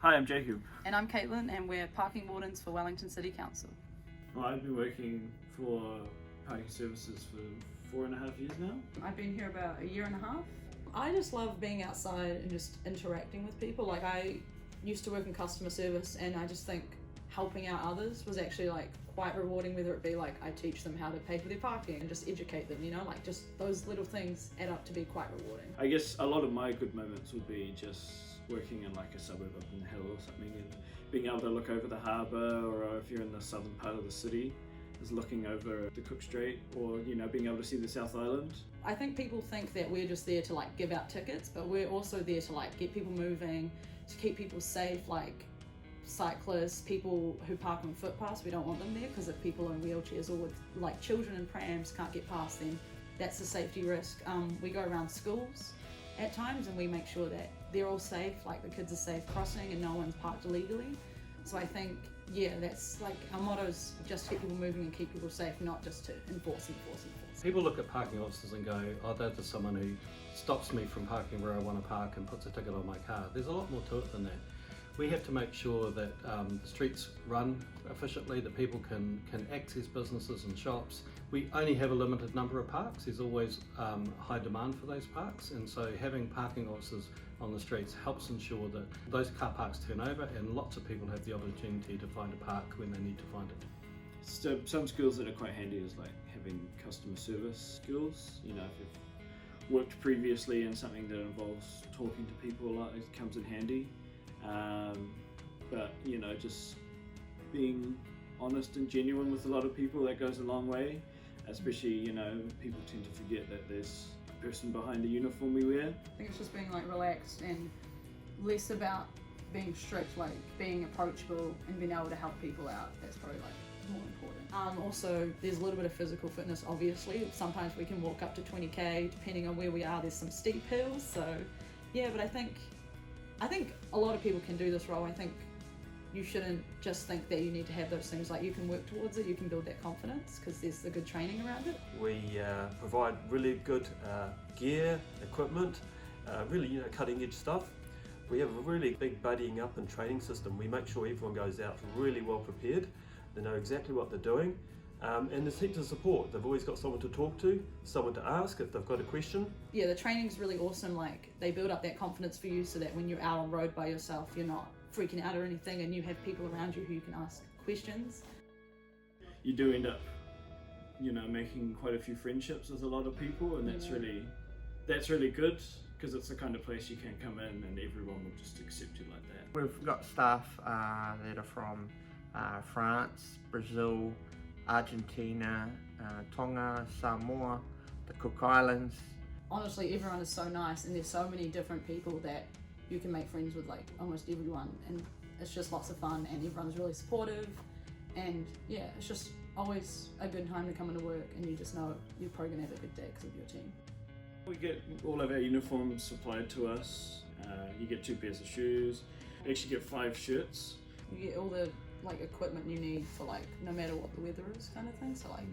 Hi, I'm Jacob. And I'm Caitlin, and we're parking wardens for Wellington City Council. Well, I've been working for parking services for 4.5 years now. I've been here about a year and a half. I just love being outside and just interacting with people. Like, I used to work in customer service, and I just think helping out others was actually like quite rewarding, whether it be like I teach them how to pay for their parking and just educate them, you know, like just those little things add up to be quite rewarding. I guess a lot of my good moments would be just working in like a suburb up in the hill or something and being able to look over the harbour, or if you're in the southern part of the city, is looking over the Cook Strait, or you know, being able to see the South Island. I think people think that we're just there to like give out tickets, but we're also there to like get people moving, to keep people safe, like cyclists, people who park on footpaths. We don't want them there because if people are in wheelchairs or with like children in prams can't get past them, that's a safety risk. We go around schools at times and we make sure that they're all safe, like the kids are safe crossing and no one's parked illegally. So I think, yeah, that's like our motto is just keep people moving and keep people safe, not just to enforce. People look at parking officers and go, oh, they're just someone who stops me from parking where I want to park and puts a ticket on my car. There's a lot more to it than that. We have to make sure that the streets run efficiently, that people can access businesses and shops. We only have a limited number of parks. There's always high demand for those parks, and so having parking officers on the streets helps ensure that those car parks turn over and lots of people have the opportunity to find a park when they need to find it. So some skills that are quite handy is like having customer service skills. You know, if you've worked previously in something that involves talking to people a lot, it comes in handy. But you know, just being honest and genuine with a lot of people, that goes a long way. Especially, you know, people tend to forget that there's a person behind the uniform we wear. I think it's just being like relaxed and less about being strict, like being approachable and being able to help people out. That's probably like more important. Also, there's a little bit of physical fitness, obviously. Sometimes we can walk up to 20k, depending on where we are. There's some steep hills, so yeah. But I think a lot of people can do this role. I think you shouldn't just think that you need to have those things. Like, you can work towards it, you can build that confidence because there's the good training around it. We provide really good gear, equipment, really cutting edge stuff. We have a really big buddying up and training system. We make sure everyone goes out really well prepared. They know exactly what they're doing. And there's heaps of support. They've always got someone to talk to, someone to ask if they've got a question. Yeah, the training's really awesome. Like, they build up that confidence for you so that when you're out on road by yourself, you're not freaking out or anything, and you have people around you who you can ask questions. You do end up, you know, making quite a few friendships with a lot of people, and that's really good, because it's the kind of place you can come in and everyone will just accept you like that. We've got staff that are from France, Brazil, Argentina, Tonga, Samoa, the Cook Islands. Honestly, everyone is so nice, and there's so many different people that you can make friends with like almost everyone, and it's just lots of fun, and everyone's really supportive, and yeah, it's just always a good time to come into work, and you just know you're probably gonna have a good day because of your team. We get all of our uniforms supplied to us. You get 2 pairs of shoes. You actually get 5 shirts. You get all the like equipment you need for like no matter what the weather is, kind of thing. So like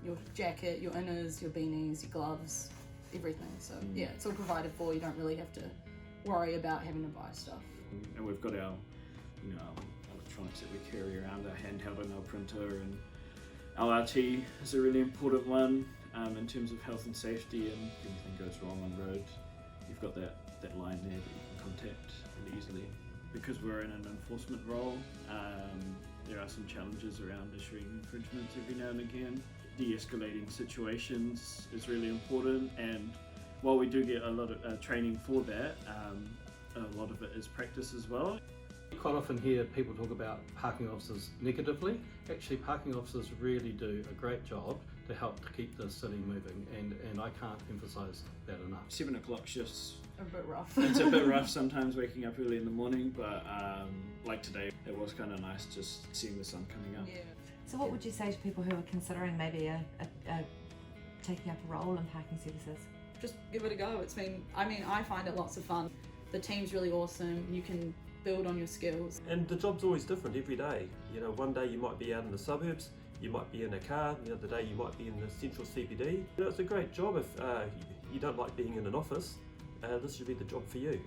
your jacket, your inners, your beanies, your gloves, everything. So yeah, it's all provided for. You don't really have to worry about having to buy stuff. And we've got our, you know, electronics that we carry around, our handheld and our printer, and our RT is a really important one in terms of health and safety, and if anything goes wrong on road, you've got that line there that you can contact really easily. Because we're in an enforcement role, there are some challenges around issuing infringements every now and again. De-escalating situations is really important, and while we do get a lot of training for that, a lot of it is practice as well. You quite often hear people talk about parking officers negatively. Actually, parking officers really do a great job to help to keep the city moving, and I can't emphasise that enough. 7 o'clock shifts. A bit rough. It's a bit rough sometimes waking up early in the morning, but like today, it was kind of nice just seeing the sun coming up. Yeah. So what would you say to people who are considering maybe taking up a role in parking services? Just give it a go. I find it lots of fun. The team's really awesome. You can build on your skills. And the job's always different every day. You know, one day you might be out in the suburbs, you might be in a car, the other day you might be in the central CBD. You know, it's a great job if you don't like being in an office. This should be the job for you.